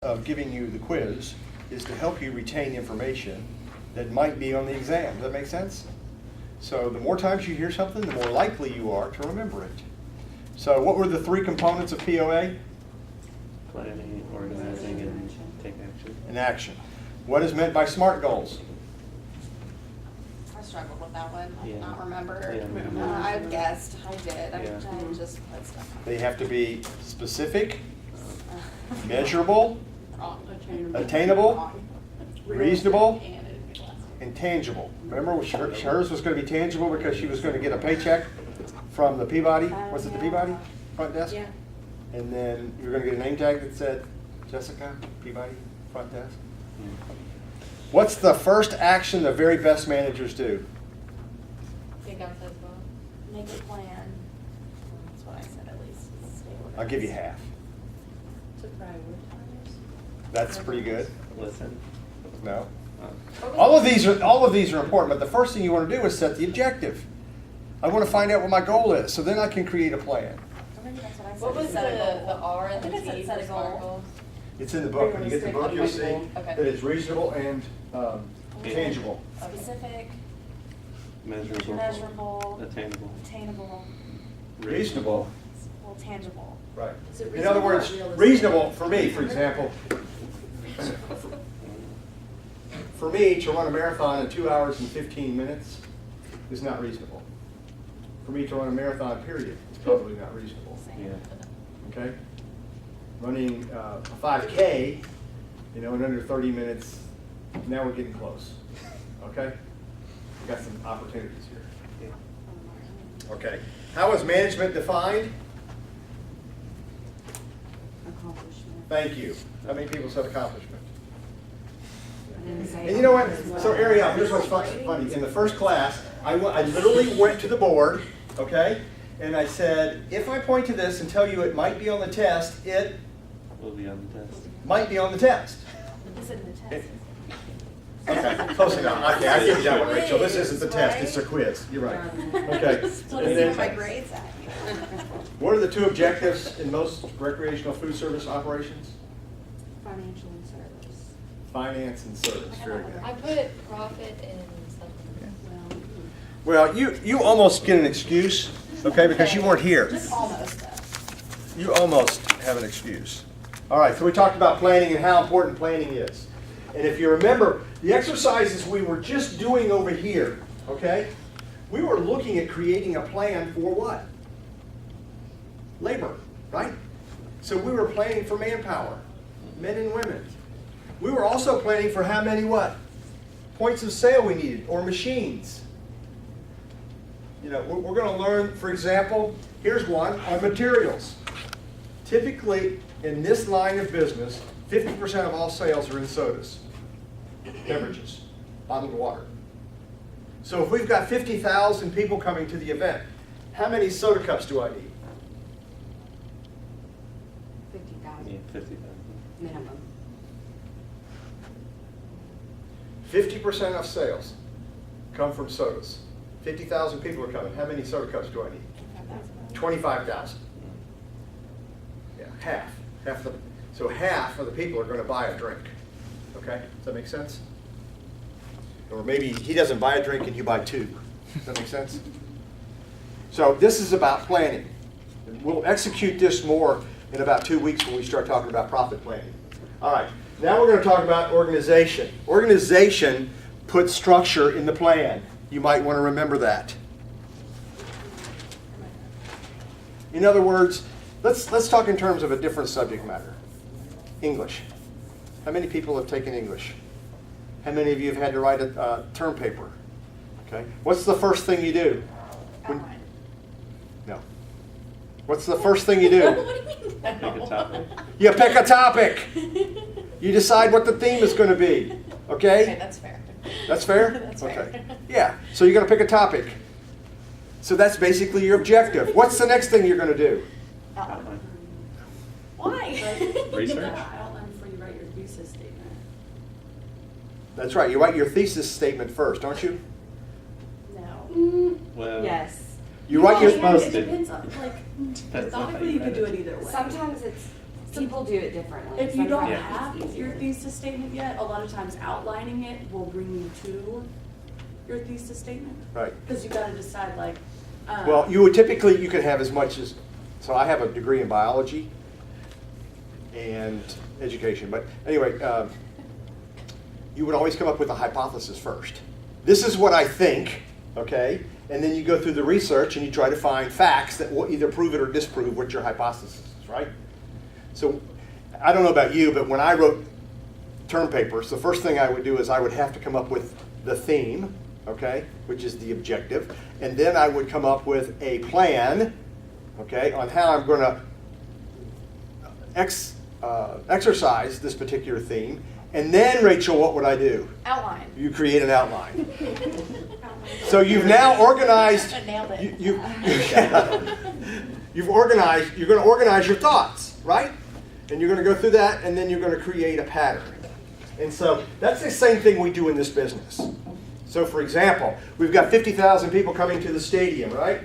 of giving you the quiz is to help you retain information that might be on the exam. Does that make sense? So the more times you hear something, the more likely you are to remember it. So what were the three components of POA? Planning, organizing, and take action. And action. What is meant by SMART goals? I struggled with that one. I Yeah. did not remember. Yeah. I guessed. I did. I Yeah. just put stuff on. They have to be specific, measurable, attainable, reasonable, and tangible. Remember, hers was going to be tangible because she was going to get a paycheck from the Peabody. Was it the Peabody front desk? Yeah. And then you're going to get a name tag that said Jessica Peabody front desk. What's the first action the very best managers do? Think of as well. Make a plan. That's what I said at least. Stay organized. I'll give you half. To prioritize. That's pretty good. Listen. No. Oh. All of these are important, but the first thing you want to do is set the objective. I want to find out what my goal is, so then I can create a plan. Or maybe that's what I said. What was Set a goal. the R and I think the I T said for set a SMART goal. goals? It's in the book. When you get the book, you'll see Okay. that it's reasonable and tangible. Specific, Measurable. measurable, Attainable. attainable, Reasonable. well, tangible. Right. Is it In other reasonable or words, realistic? reasonable for me, for example, for me to run a marathon in 2 hours and 15 minutes is not reasonable. For me to run a marathon, period, is probably not reasonable. Yeah. Okay? Running a 5K, in under 30 minutes, now we're getting close. Okay? We've got some opportunities here. Okay. How is management defined? Accomplishment. Thank you. How many people said accomplishment? And say And you know what? as well. So Ariel, here's what's funny. In the first class, I literally went to the board, okay? And I said, if I point to this and tell you it might be on the test, it Will be on the test. might be on the test. This isn't the test. Okay, close enough. Okay, I give you that one, Rachel. This isn't the test, it's a quiz. You're right. Okay. What And is my then, grades at? what are the two objectives in most recreational food service operations? Financial and service. Finance and service. Very good. I put profit and something. Well, Well, you almost get an excuse, okay, because you weren't here. Just almost though. You almost have an excuse. All right, so we talked about planning and how important planning is. And if you remember, the exercises we were just doing over here, okay? We were looking at creating a plan for what? Labor, right? So we were planning for manpower, men and women. We were also planning for how many what? Points of sale we needed, or machines. We're going to learn, for example, here's one on materials. Typically, in this line of business, 50% of all sales are in sodas, beverages, bottled water. So if we've got 50,000 people coming to the event, how many soda cups do I need? 50,000 Yeah, 50,000. minimum. 50% of sales come from sodas. 50,000 people are coming. How many soda cups do I need? 25,000. Yeah, half. So half of the people are going to buy a drink. Okay? Does that make sense? Or maybe he doesn't buy a drink and you buy two. Does that make sense? So this is about planning. And we'll execute this more in about 2 weeks when we start talking about profit planning. All right. Now we're going to talk about organization. Organization puts structure in the plan. You might want to remember that. In other words, let's talk in terms of a different subject matter. English. How many people have taken English? How many of you have had to write a term paper? Okay. What's the first thing you do? Outline. No. What's the first thing you do? What do you mean? Pick a topic. You pick a topic. You decide what the theme is going to be. Okay, Okay? that's fair. That's fair? That's fair. Okay. Yeah. So you're going to pick a topic. So that's basically your objective. What's the next thing you're going to do? Outline. Why? Research. Outline before you write your thesis statement. That's right. You write your thesis statement first, don't you? No. Well. Yes. You write your supposed It to. depends on, Depends on how methodically you you could do write it either way. Sometimes People do it differently. If you don't Sometimes have it's your easier. thesis statement yet, a lot of times outlining it will bring you to your thesis statement. Right. Because you gotta decide like, Well, you would typically, you could have as much as, so I have a degree in biology and education, but anyway, you would always come up with a hypothesis first. This is what I think, okay? And then you go through the research and you try to find facts that will either prove it or disprove what your hypothesis is, right? So I don't know about you, but when I wrote term papers, the first thing I would do is I would have to come up with the theme, okay, which is the objective, and then I would come up with a plan, okay, on how I'm going to exercise this particular theme. And then, Rachel, what would I do? Outline. You create an outline. So you've now organized. I nailed it. You've organized. You're going to organize your thoughts, right? And you're going to go through that, and then you're going to create a pattern. And so that's the same thing we do in this business. So, for example, we've got 50,000 people coming to the stadium, right?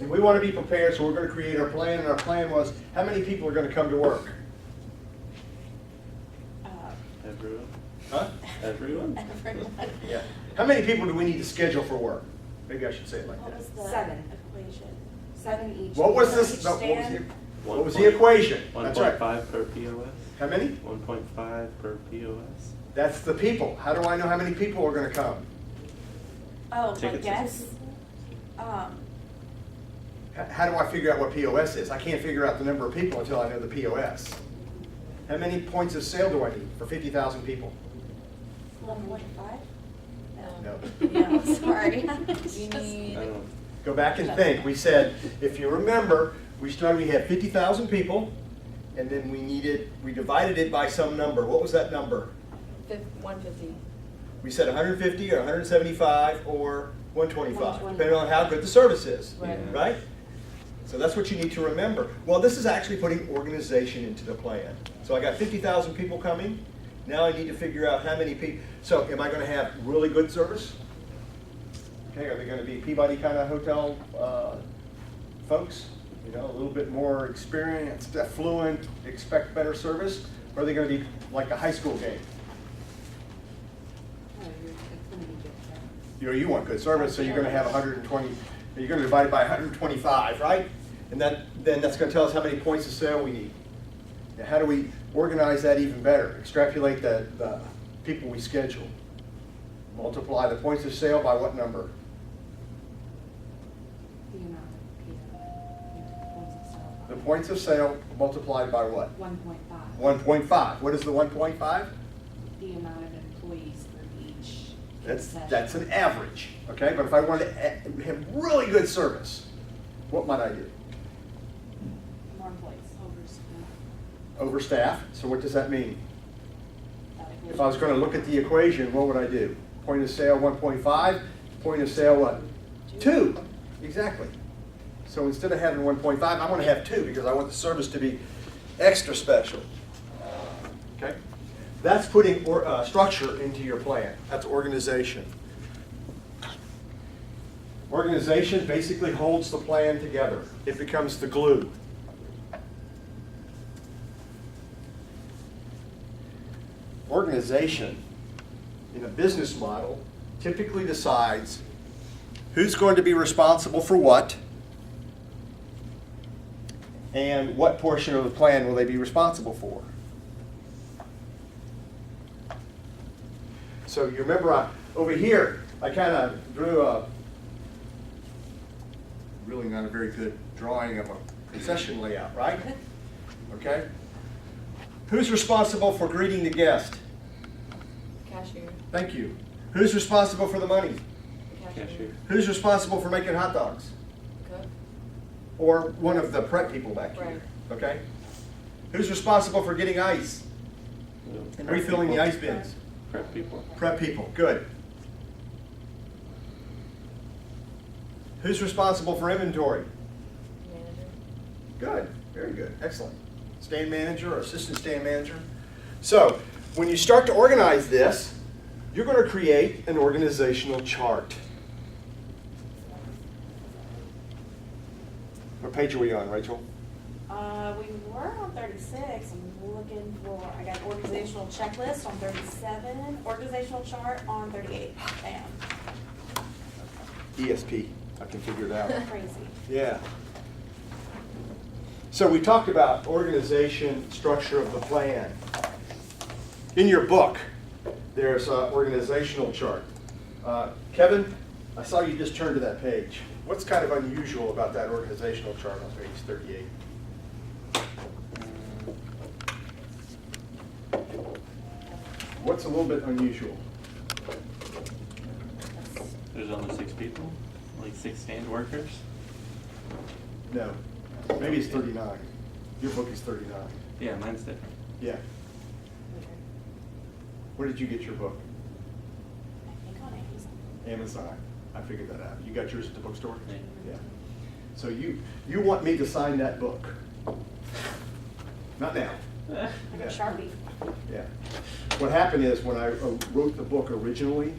And we want to be prepared, so we're going to create our plan. And our plan was, how many people are going to come to work? Everyone? Huh? Everyone? Everyone. Yeah. How many people do we need to schedule for work? Maybe I should say it like What that. was the 7. equation? 7 each. What was for this? each No, stand. what was the equation? That's right. 1.5 per POS? How many? 1.5 per POS? That's the people. How do I know how many people are going to come? Oh, I Tickets. guess, How do I figure out what POS is? I can't figure out the number of people until I know the POS. How many points of sale do I need for 50,000 people? 1.5? No. No, sorry. You need, I don't know. Go back and think. We said, if you remember, we had 50,000 people, and then we divided it by some number. What was that number? 150. We said 150 or 175 or 125, 125. depending on how good the service is, Right. right? So that's what you need to remember. Well, this is actually putting organization into the plan. So I got 50,000 people coming. Now I need to figure out how many people. So am I going to have really good service? Okay, are they going to be Peabody kind of hotel folks? You know, a little bit more experienced, affluent, expect better service? Or are they going to be like a high school game? Oh, it's gonna be good. You know, you want good service, so you're going to have 120, you're going to divide it by 125, right? And then that's going to tell us how many points of sale we need. Now, how do we organize that even better? Extrapolate the people we schedule. Multiply the points of sale by what number? The amount of points of sale. The points of sale multiplied by what? 1.5. 1.5. What is the 1.5? The amount of employees for each That's concession. an average, okay? But if I wanted to have really good service, what might I do? More employees. Overstaff. So what does that mean? That If I was going to look at the equation, what would I do? Point of sale 1.5, point of sale what? 2. Exactly. So instead of having 1.5, I want to have 2 because I want the service to be extra special. Okay? That's putting structure into your plan. That's organization. Organization basically holds the plan together. It becomes the glue. Organization in a business model typically decides who's going to be responsible for what and what portion of the plan will they be responsible for. So you remember over here, I kind of drew a, really not a very good drawing of a concession layout, right? Okay? Who's responsible for greeting the guest? Cashier. Thank you. Who's responsible for the money? Cashier. Who's responsible for making hot dogs? Cook. Or one of the prep people back here? Right. Okay? Who's responsible for getting ice? Refilling the ice bins? Prep people. Prep people, good. Who's responsible for inventory? Manager. Good, very good, excellent. Stand manager or assistant stand manager. So, when you start to organize this, you're going to create an organizational chart. What page are we on, Rachel? We were on 36, I'm looking for, I got organizational checklist on 37, organizational chart on 38. Bam, ESP, I can figure it out. crazy. Yeah. So we talked about organization, structure of the plan. In your book, there's an organizational chart. Kevin, I saw you just turn to that page. What's kind of unusual about that organizational chart on page 38? What's a little bit unusual? There's only 6 people, like 6 stand workers. No, maybe it's 39. Your book is 39. Yeah, mine's different. Yeah. Where did you get your book? I think on Amazon. Amazon. I figured that out. You got yours at the bookstore? Yeah. Yeah. So you want me to sign that book? Not now. I got Yeah. Sharpie. Yeah. What happened is when I wrote the book originally,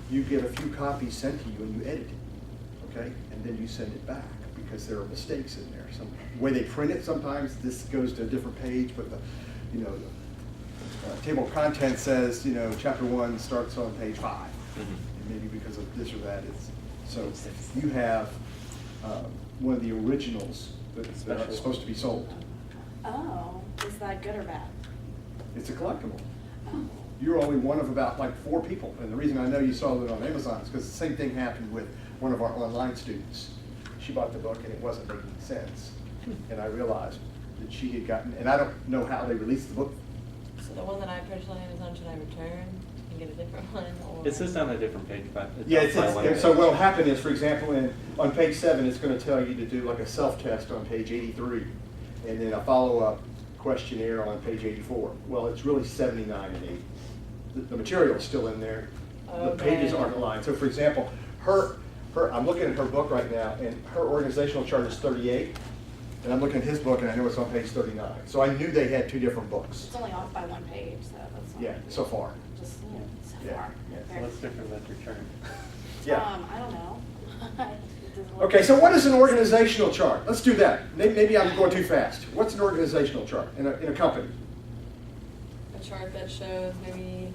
you get a few copies sent to you and you edit it, okay? And then you send it back because there are mistakes in there. Some the way they print it, sometimes this goes to a different page, but the table of contents says, chapter 1 starts on page 5. Mhm. And maybe because of this or that, so you have one of the originals that are Special. supposed to be sold. Oh, is that good or bad? It's a collectible. Oh. You're only one of about 4 people. And the reason I know you saw it on Amazon is because the same thing happened with one of our online students. She bought the book and it wasn't making sense. And I realized that she had gotten, and I don't know how they released the book. So the one that I purchased on Amazon, should I return and get a different one, or? It's just on a different page, but it's Yeah, outside one so page. what'll happen is, for example, on page 7, it's going to tell you to do like a self-test on page 83, and then a follow-up questionnaire on page 84. Well, it's really 79 and 80. The material's still in there. The pages Okay. aren't aligned. So, for example, I'm looking at her book right now, and her organizational chart is 38, and I'm looking at his book, and I know it's on page 39. So I knew they had 2 different books. It's only off by 1 page, so that's not. Yeah, so far. Just, so Yeah, far. yeah. So Very- what's different about your chart? Yeah. I don't know. It doesn't look- Okay, so what is an organizational chart? Let's do that. Maybe I'm going too fast. What's an organizational chart in a company? A chart that shows maybe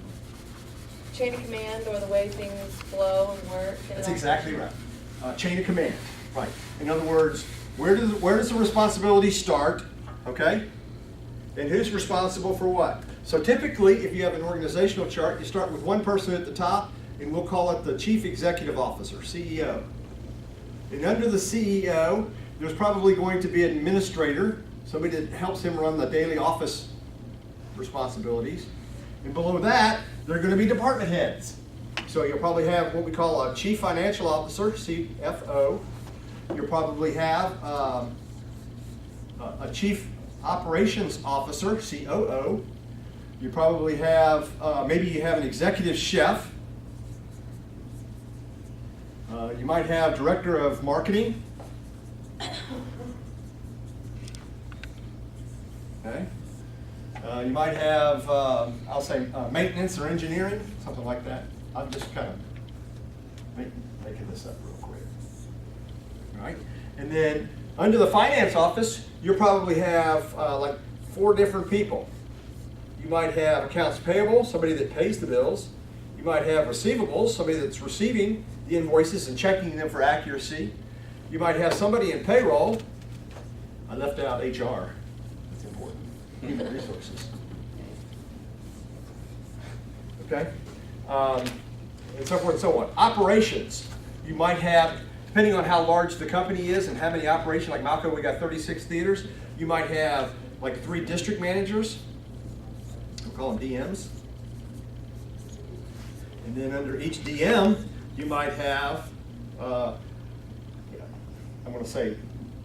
chain of command or the way things flow and work. And That's all- exactly right. Chain of command, right. In other words, where does the responsibility start, okay? And who's responsible for what? So typically, if you have an organizational chart, you start with one person at the top, and we'll call it the Chief Executive Officer, CEO. And under the CEO, there's probably going to be an administrator, somebody that helps him run the daily office responsibilities. And below that, there are going to be department heads. So you'll probably have what we call a Chief Financial Officer, CFO. You'll probably have a Chief Operations Officer, COO. You probably have, maybe you have an Executive Chef. You might have Director of Marketing. Okay. You might have, I'll say, maintenance or engineering, something like that. I'm just kind of making this up real quick. All right. And then under the finance office, you'll probably have like 4 different people. You might have accounts payable, somebody that pays the bills. You might have receivables, somebody that's receiving the invoices and checking them for accuracy. You might have somebody in payroll. I left out HR. That's important. Human resources. Okay? And so forth and so on. Operations. You might have, depending on how large the company is and how many operations, like Malco, we got 36 theaters. You might have like 3 district managers. We'll call them DMs. And then under each DM, you might have, I'm going to say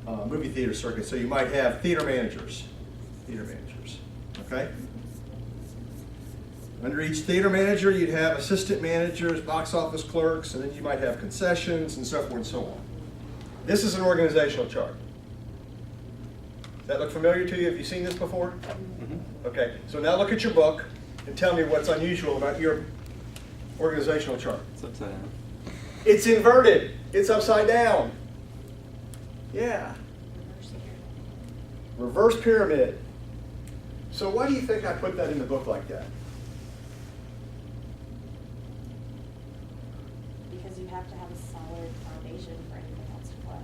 movie theater circuit. So you might have theater managers. Okay? Under each theater manager, you'd have assistant managers, box office clerks, and then you might have concessions and so forth and so on. This is an organizational chart. Does that look familiar to you? Have you seen this before? Mhm. Okay, so now look at your book and tell me what's unusual about your organizational chart. It's upside down. It's inverted. It's upside down. Yeah. Reverse pyramid. So why do you think I put that in the book like that? Because you have to have a solid foundation for anything else to flow.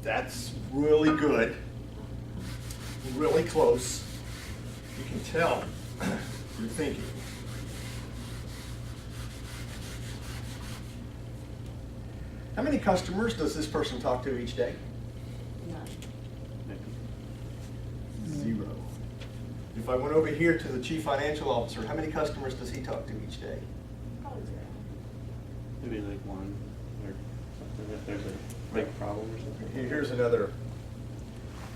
That's really good. Really close. You can tell you're thinking. How many customers does this person talk to each day? None. 0. If I went over here to the chief financial officer, how many customers does he talk to each day? Probably 0. Maybe like one or something if there's a big problem or something. Here's another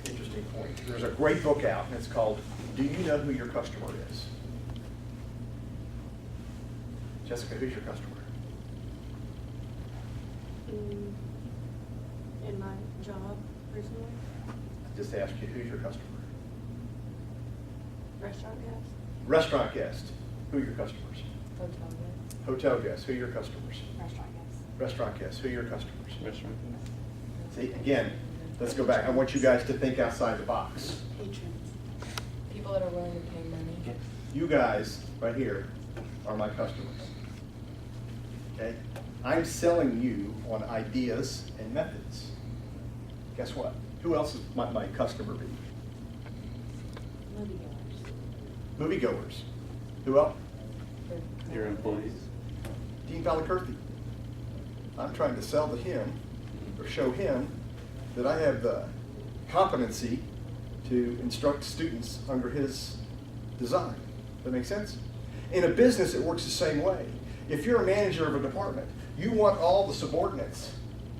interesting point. There's a great book out, and it's called Do You Know Who Your Customer Is? Jessica, who's your customer? In my job recently, Just ask you, who's your customer? restaurant guests. Restaurant guest, who are your customers? Hotel guest. Hotel guests, who are your customers? Restaurant guests. Restaurant guests, who are your customers? Restaurant. See, again, let's go back. I want you guys to think outside the box. Patrons. People that are willing to pay money. You guys, right here, are my customers. Okay? I'm selling you on ideas and methods. Guess what? Who else might my customer be? Moviegoers. Moviegoers. Who else? Your employees. Dean Valicurthi. I'm trying to sell to him, or show him, that I have the competency to instruct students under his design. That make sense? In a business, it works the same way. If you're a manager of a department, you want all the subordinates,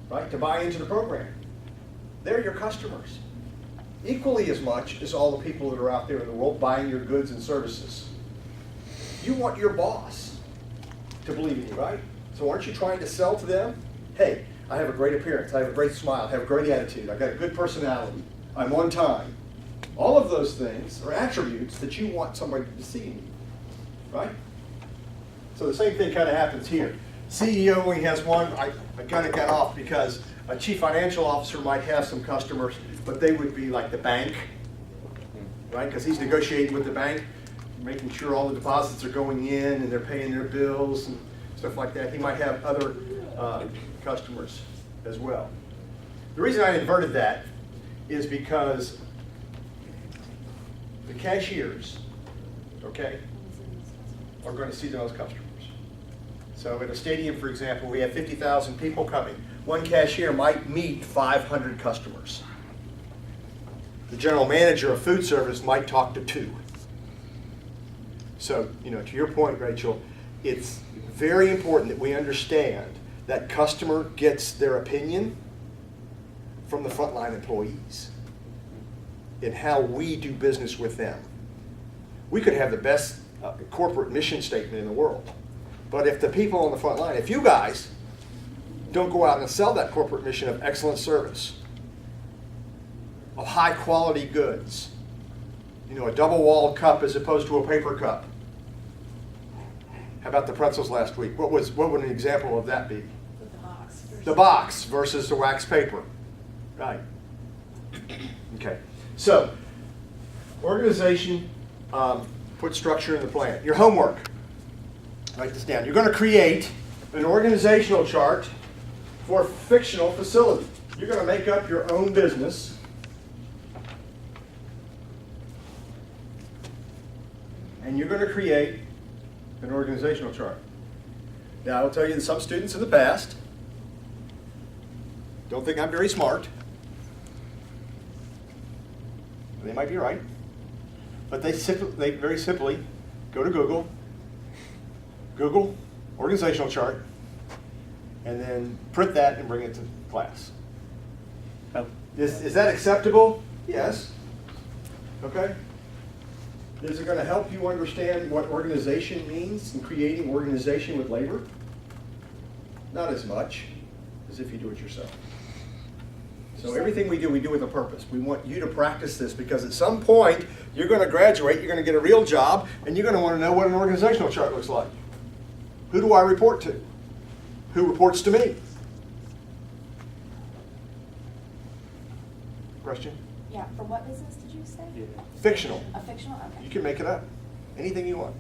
right, to buy into the program. They're your customers. Equally as much as all the people that are out there in the world buying your goods and services. You want your boss to believe in you, right? So aren't you trying to sell to them? Hey, I have a great appearance, I have a great smile, I have a great attitude, I've got a good personality, I'm on time. All of those things are attributes that you want somebody to see in you, right? So the same thing kind of happens here. CEO only has one. I kind of got off because a chief financial officer might have some customers, but they would be like the bank, right? Because he's negotiating with the bank, making sure all the deposits are going in and they're paying their bills and stuff like that. He might have other customers as well. The reason I inverted that is because the cashiers, okay, are going to see those customers. So at a stadium, for example, we have 50,000 people coming. One cashier might meet 500 customers. The general manager of food service might talk to 2. So, to your point, Rachel, it's very important that we understand that customer gets their opinion from the frontline employees and how we do business with them. We could have the best corporate mission statement in the world, but if the people on the front line, if you guys don't go out and sell that corporate mission of excellent service, of high quality goods, a double-walled cup as opposed to a paper cup. How about the pretzels last week? What would an example of that be? With the box. The box versus the wax paper. Right. Okay. So, organization, put structure in the plan. Your homework. Write this down. You're going to create an organizational chart for a fictional facility. You're going to make up your own business. And you're going to create an organizational chart. Now, I will tell you that some students in the past don't think I'm very smart. They might be right. But they very simply go to Google organizational chart, and then print that and bring it to class. Oh, Is that acceptable? Yes. Okay. Is it going to help you understand what organization means and creating organization with labor? Not as much as if you do it yourself. So everything we do with a purpose. We want you to practice this because at some point you're going to graduate, you're going to get a real job, and you're going to want to know what an organizational chart looks like. Who do I report to? Who reports to me? Question? Yeah, for what business did you say? Yeah. Fictional. A fictional, okay. You can make it up. Anything you want.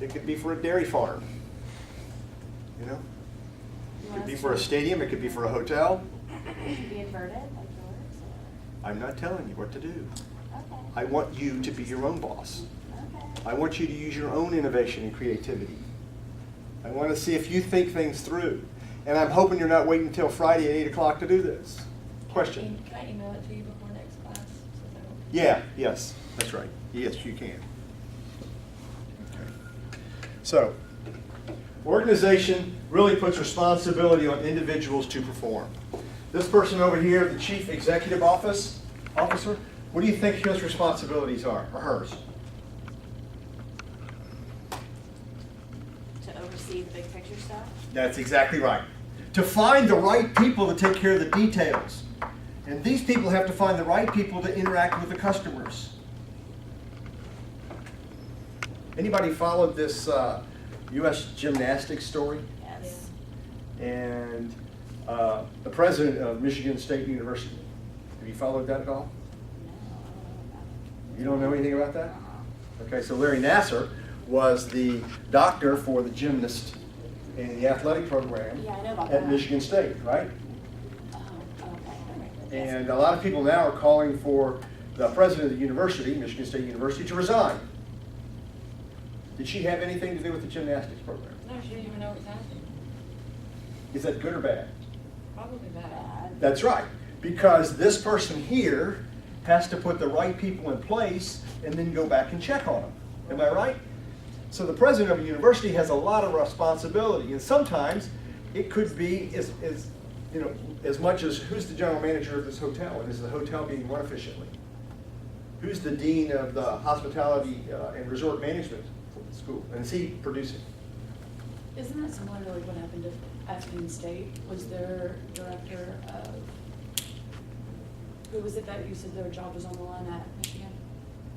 It could be for a dairy farm. You know? You It want could be us for a to- stadium, it could be for a hotel. It could be inverted, like yours, I'm not telling you what to do. or, okay. I want you to be your own boss. Okay. I want you to use your own innovation and creativity. I want to see if you think things through. And I'm hoping you're not waiting until Friday at 8 o'clock to do this. Question? Can I email it to you before next class? So that I don't- Yeah, yes, that's right. Yes, you can. Okay. So, organization really puts responsibility on individuals to perform. This person over here, the Chief Executive Officer, what do you think his responsibilities are, or hers? To oversee the big picture stuff? That's exactly right. To find the right people to take care of the details. And these people have to find the right people to interact with the customers. Anybody followed this U.S. gymnastics story? Yes. And the president of Michigan State University. Have you followed that at all? No, I don't know about it. You don't know anything about that? Okay, so Larry Nassar was the doctor for the gymnast in the athletic program Yeah, I know about at that. Michigan State, right? Oh, okay. And a lot of people now are calling for the president of the university, Michigan State University, to resign. Did she have anything to do with the gymnastics program? No, she didn't even know what was happening. Is that good or bad? Probably bad. Bad. That's right, because this person here has to put the right people in place and then go back and check on them. Am I right? So the president of a university has a lot of responsibility, and sometimes it could be as much as who's the general manager of this hotel, and is the hotel being run efficiently? Who's the dean of the hospitality and resort management school, and is he producing? Isn't that similar to like what happened at Penn State? Was their director of, who was it that you said their job was on the line at Michigan?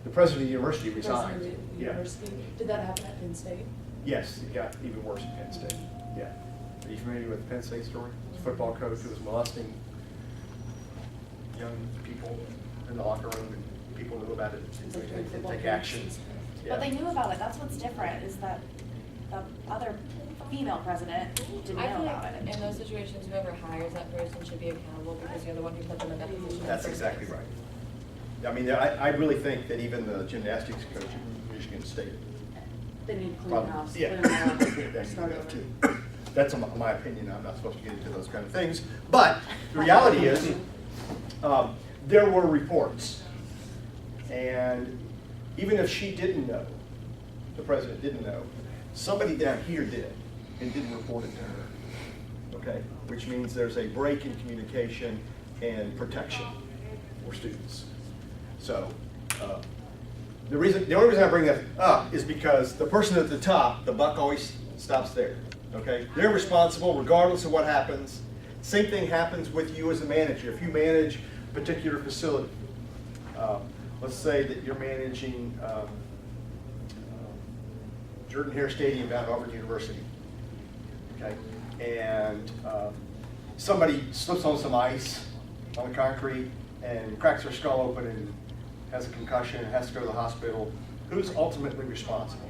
The president of the university resigned. President of the Yeah. university? Did that happen at Penn State? Yes, it got even worse at Penn State. Yeah. Are you familiar with the Penn State story? It's a football coach who was molesting young people in the locker room, and people knew about it. It's like They football take coaches action. and stuff. But they knew about it, that's what's different, is that the other female president didn't I know feel about like it. in those situations, whoever hires that person should be accountable because you're the one who put them in that position. in the That's first exactly place. right. I mean, I really think that even the gymnastics coach at Michigan State. They need to clean probably- house, yeah. clean them up, That's start good over. too. That's my opinion. I'm not supposed to get into those kind of things. But the reality is, there were reports. And even if she didn't know, the president didn't know, somebody down here did and didn't report it to her. Okay? Which means there's a break in communication and protection for students. So, the only reason I bring that up is because the person at the top, the buck always stops there, okay? They're responsible regardless of what happens. Same thing happens with you as a manager. If you manage a particular facility, let's say that you're managing Jordan-Hare Stadium down at Auburn University, okay? And somebody slips on some ice on the concrete and cracks their skull open and has a concussion and has to go to the hospital. Who's ultimately responsible?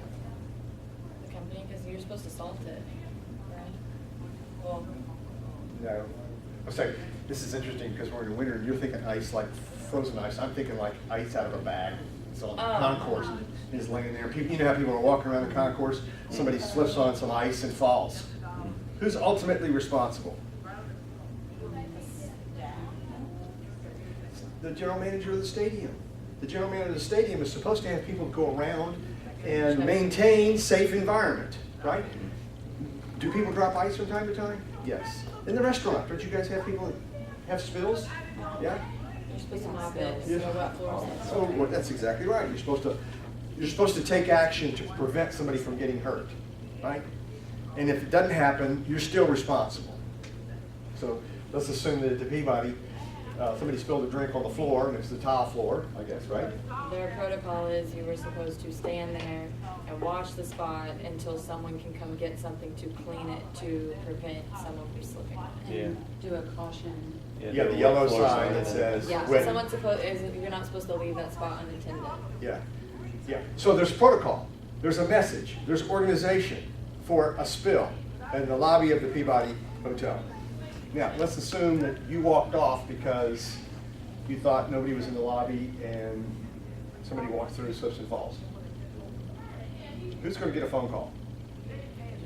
The company, because you're supposed to salt it, right? Well, No. I'm sorry, this is interesting because we're in winter and you're thinking ice like frozen ice. I'm thinking like ice out of a bag. It's on the Oh. concourse. It's laying there. People, you know how people are walking around the concourse, somebody slips on some ice and falls. Who's ultimately responsible? The general manager of the stadium. The general manager of the stadium is supposed to have people go around and maintain safe environment, right? Do people drop ice from time to time? Yes. In the restaurant, don't you guys have people that have spills? Yeah? you're supposed to mop it, Yeah. so wet floors. Oh, well, that's exactly right. You're supposed to take action to prevent somebody from getting hurt, right? And if it doesn't happen, you're still responsible. So let's assume that at the Peabody, somebody spilled a drink on the floor, and it's the tile floor, I guess, right? Their protocol is you were supposed to stand there and wash the spot until someone can come get something to clean it to prevent someone from slipping on it. And do a caution. Yeah, the yellow sign that says. Yeah, so when- someone's you're not supposed to leave that spot unattended. Yeah, yeah. So there's protocol, there's a message, there's organization for a spill in the lobby of the Peabody Hotel. Now, let's assume that you walked off because you thought nobody was in the lobby and somebody walked through, slips and falls. Who's gonna get a phone call?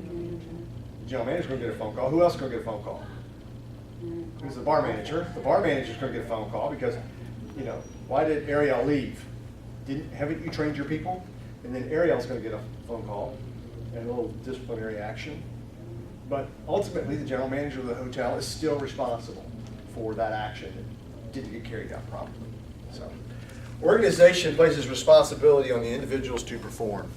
The general manager's gonna get a phone call. Who else is gonna get a phone call? Who's the bar manager? The bar manager's gonna get a phone call because, you know, why did Ariel leave? Haven't you trained your people? And then Ariel's gonna get a phone call and a little disciplinary action. But ultimately, the general manager of the hotel is still responsible for that action that didn't get carried out properly. So, organization places responsibility on the individuals to perform.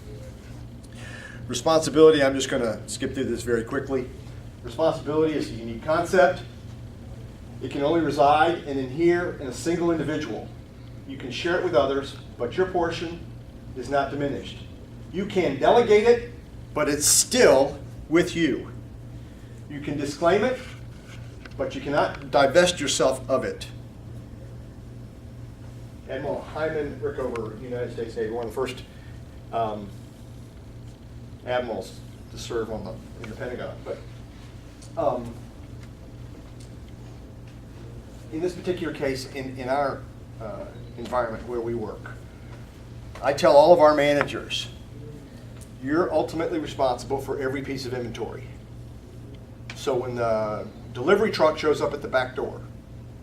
Responsibility, I'm just gonna skip through this very quickly. Responsibility is a unique concept. It can only reside and adhere in a single individual. You can share it with others, but your portion is not diminished. You can delegate it, but it's still with you. You can disclaim it, but you cannot divest yourself of it. Admiral Hyman Rickover, United States Navy, one of the first admirals to serve in the Pentagon. But in this particular case, in our environment where we work, I tell all of our managers, you're ultimately responsible for every piece of inventory. So when the delivery truck shows up at the back door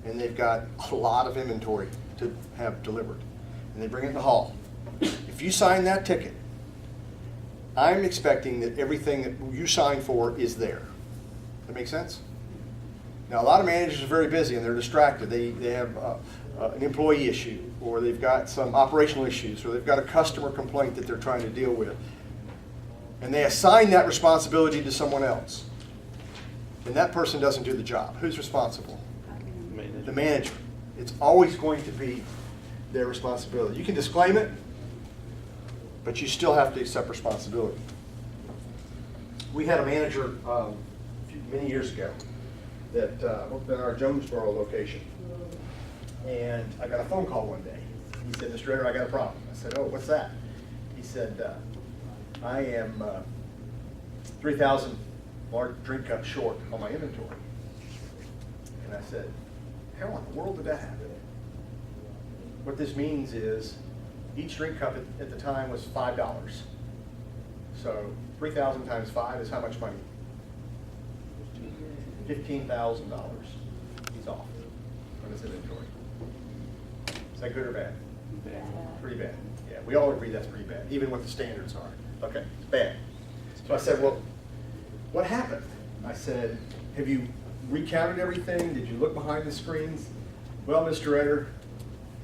and they've got a lot of inventory to have delivered and they bring it in the hall, if you sign that ticket, I'm expecting that everything that you signed for is there. That make sense? Now, a lot of managers are very busy and they're distracted. They have an employee issue, or they've got some operational issues, or they've got a customer complaint that they're trying to deal with. And they assign that responsibility to someone else. And that person doesn't do the job. Who's responsible? Manager. The manager. It's always going to be their responsibility. You can disclaim it, but you still have to accept responsibility. We had a manager many years ago that worked in our Jonesboro location. And I got a phone call one day. He said, Mr. Ritter, I got a problem. I said, oh, what's that? He said, I am 3,000 large drink cups short on my inventory. And I said, how in the world did that happen? What this means is each drink cup at the time was $5. So 3,000 times 5 is how much money? $15,000. He's off on his inventory. Is that good or bad? Bad. Pretty bad. Yeah, we all agree that's pretty bad, even what the standards are. Okay, it's bad. So I said, well, what happened? I said, have you recounted everything? Did you look behind the screens? Well, Mr. Ritter,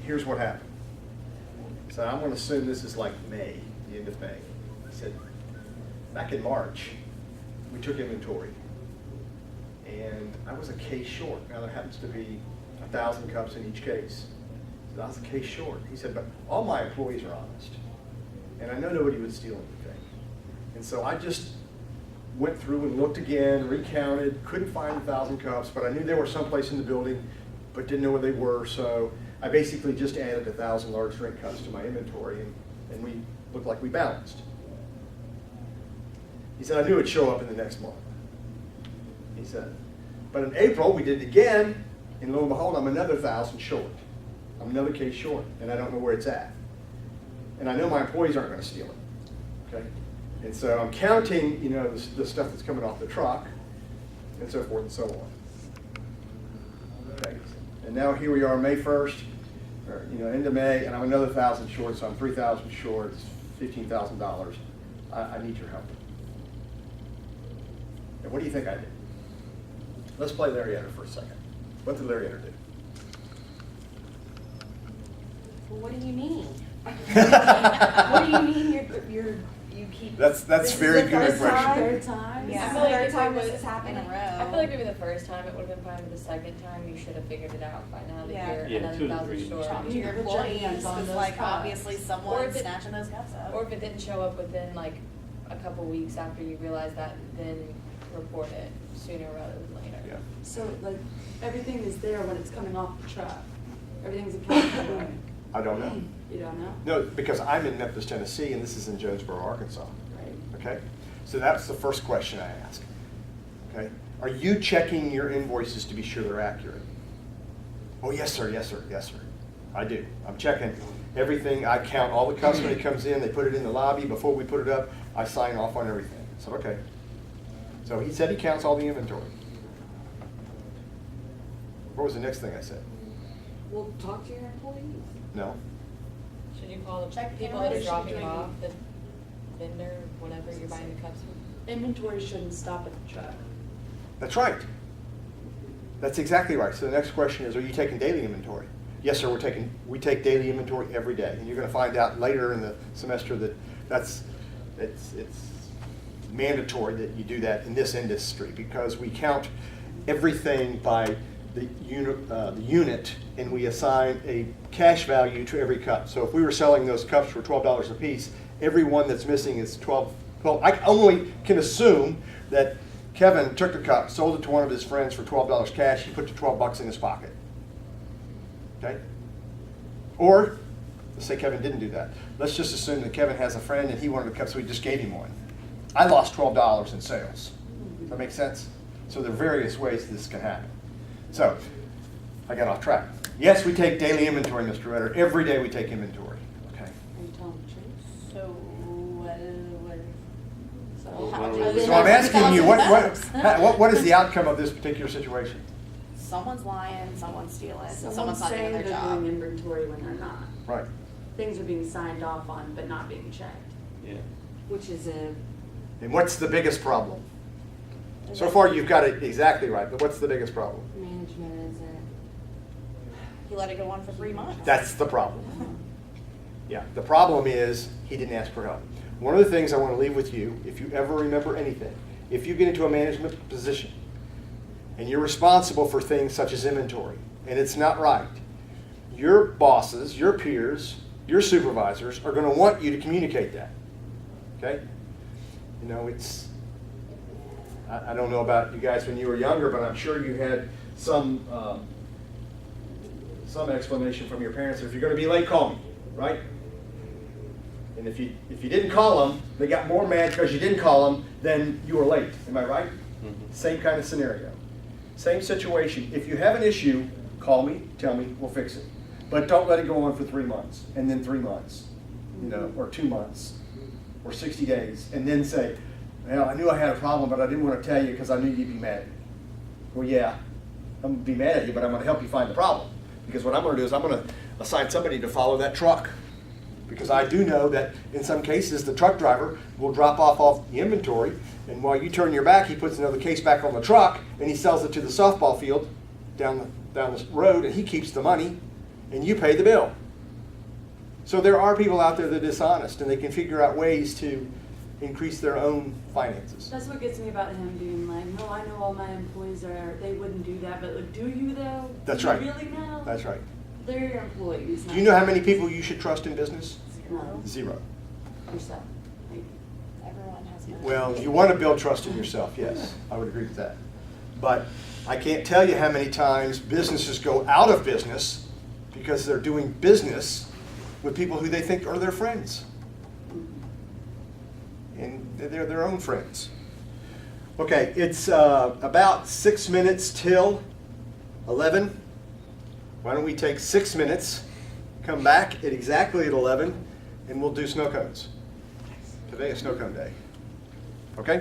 here's what happened. So I'm going to assume this is like May, the end of May. I said, back in March, we took inventory. And I was a case short. Now there happens to be 1,000 cups in each case. So I was a case short. He said, but all my employees are honest. And I know nobody would steal anything. And so I just went through and looked again, recounted, couldn't find 1,000 cups, but I knew they were someplace in the building, but didn't know where they were. So I basically just added 1,000 large drink cups to my inventory, and we looked like we balanced. He said, I knew it'd show up in the next month. He said, but in April, we did it again, and lo and behold, I'm another 1,000 short. I'm another case short, and I don't know where it's at. And I know my employees aren't going to steal it, okay? And so I'm counting, you know, the stuff that's coming off the truck, and so forth and so on. Okay. And now here we are, May 1st, or, you know, end of May, and I'm another 1,000 short, so I'm 3,000 short, it's $15,000. I need your help. And what do you think I did? Let's play Larry Etter for a second. What did Larry Etter do? Well, what do you mean? What do you mean you keep. That's This is very the good first impression. time? Third time? Yeah. I feel like Third if time it this was has happened in a row. I feel like maybe the first time it would have been fine, but the second time you should have figured it out by now that Yeah. you're Yeah, another 2 to $1,000 3. short. Talk to You your put your employees, hands on because those like cups. obviously Or someone's if it- snatching those cups up. Or if it didn't show up within like a couple weeks after you realize that, then report it sooner rather than later. Yeah. So like, everything is there when it's coming off the truck? Everything's accounted for? I don't know. You don't know? No, because I'm in Memphis, Tennessee, and this is in Jonesboro, Arkansas. Right. Okay? So that's the first question I ask. Okay? Are you checking your invoices to be sure they're accurate? Oh, yes, sir, yes, sir, yes, sir. I do. I'm checking everything. I count all the customer that comes in, they put it in the lobby. Before we put it up, I sign off on everything. I said, okay. So he said he counts all the inventory. What was the next thing I said? Well, talk to your employees. No? Should you call the Check people that are cameras, dropping should it you- off, the vendor, whatever you're buying the cups from? Inventory shouldn't stop at the truck. That's right. That's exactly right. So the next question is, are you taking daily inventory? Yes, sir, we take daily inventory every day. And you're gonna find out later in the semester that it's mandatory that you do that in this industry because we count everything by the unit and we assign a cash value to every cup. So if we were selling those cups for $12 a piece, every one that's missing is 12. I only can assume that Kevin took the cup, sold it to one of his friends for $12 cash, he put the 12 bucks in his pocket. Okay? Or, let's say Kevin didn't do that. Let's just assume that Kevin has a friend and he wanted a cup, so he just gave him one. I lost $12 in sales. Does that make sense? So there are various ways this can happen. So, I got off track. Yes, we take daily inventory, Mr. Redder. Every day we take inventory. Okay? Are you telling the truth? So, Well, how what do are we- you So I'm asking you, $1,000? what is the outcome of this particular situation? Someone's lying, someone's stealing, Someone's someone's not doing saying their they're job. doing inventory when they're not. Right. Things are being signed off on, but not being checked, Yeah. which is a, And what's the biggest problem? So far, you've got it exactly right, but what's the biggest problem? management isn't. He let it go on for 3 months. That's the problem. Yeah, the problem is he didn't ask for help. One of the things I want to leave with you, if you ever remember anything, if you get into a management position and you're responsible for things such as inventory, and it's not right, your bosses, your peers, your supervisors are going to want you to communicate that. Okay? You know, I don't know about you guys when you were younger, but I'm sure you had some explanation from your parents. If you're going to be late, call me, right? And if you didn't call them, they got more mad because you didn't call them than you were late. Am I right? Mhm. Same kind of scenario. Same situation. If you have an issue, call me, tell me, we'll fix it. But don't let it go on for 3 months, and then 3 months, you know, or 2 months, or 60 days, and then say, well, I knew I had a problem, but I didn't want to tell you because I knew you'd be mad at me. Well, yeah, I'm going to be mad at you, but I'm going to help you find the problem. Because what I'm going to do is I'm going to assign somebody to follow that truck. Because I do know that in some cases, the truck driver will drop off the inventory, and while you turn your back, he puts another case back on the truck, and he sells it to the softball field down the road, and he keeps the money, and you pay the bill. So there are people out there that are dishonest, and they can figure out ways to increase their own finances. That's what gets me about him being like, no, I know all my employees they wouldn't do that, but like, do you though? That's Do right. you really know? That's right. They're your employees. Do you know how many people you should trust in business? No, 0. yourself, maybe. Everyone has money. Well, you want to build trust in yourself, yes, I would agree with that. But I can't tell you how many times businesses go out of business because they're doing business with people who they think are their friends. And they're their own friends. Okay, it's about 6 minutes till 11. Why don't we take 6 minutes, come back at exactly at 11, and we'll do snow cones. Today is snow cone day. Okay?